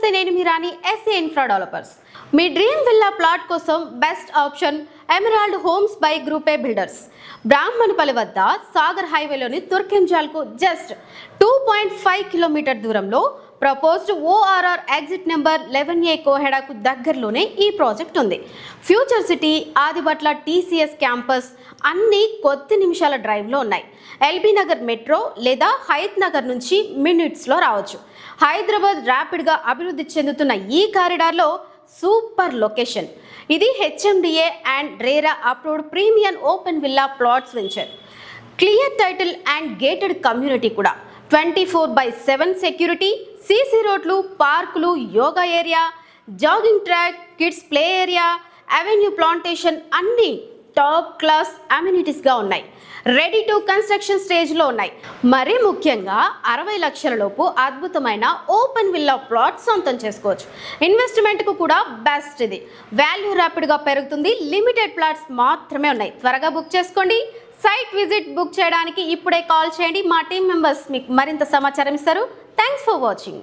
నమస్తే, నేను మీ రాణి SA infra developers. మీ dream villa plot కోసం best option emerald homes by group A builders. Brahmanapalli వద్ద Sagar హైవేలోని తుర్కెంజాల్కు just 2.5 kilometre దూరంలో proposed ORR exit number 11A కోహెడాకు దగ్గరలోనే ఈ ప్రాజెక్ట్ ఉంది. Future city, Adibatla TCS campus అన్నీ కొద్ది నిమిషాల డ్రైవ్లో ఉన్నాయి. ఎల్బీ నగర్ మెట్రో లేదా హయత్ నగర్ నుంచి మినిట్స్లో రావచ్చు. హైదరాబాద్ ర్యాపిడ్గా అభివృద్ధి చెందుతున్న ఈ కారిడార్లో సూపర్ లొకేషన్. ఇది HMDA and RERA approved premium open villa plots venture. Clear title and gated community కూడా. 24/7 సెక్యూరిటీ, సీసీ రోడ్లు, పార్కులు, yoga area, jogging track, kids play area, avenue plantation అన్నీ టాప్ క్లాస్ అమ్యూనిటీస్గా ఉన్నాయి. రెడీ టు కన్స్ట్రక్షన్ స్టేజ్లో ఉన్నాయి. మరీ ముఖ్యంగా 60 లక్షల లోపు అద్భుతమైన ఓపెన్ విల్లా ప్లాట్ సొంతం చేసుకోవచ్చు. ఇన్వెస్ట్మెంట్కు కూడా బెస్ట్ ఇది. వాల్యూ ర్యాపిడ్గా పెరుగుతుంది. లిమిటెడ్ ప్లాట్స్ మాత్రమే ఉన్నాయి. త్వరగా బుక్ చేసుకోండి. సైట్ విజిట్ బుక్ చేయడానికి ఇప్పుడే కాల్ చేయండి. మా టీం మెంబర్స్ మీకు మరింత సమాచారం ఇస్తారు. Thanks for watching.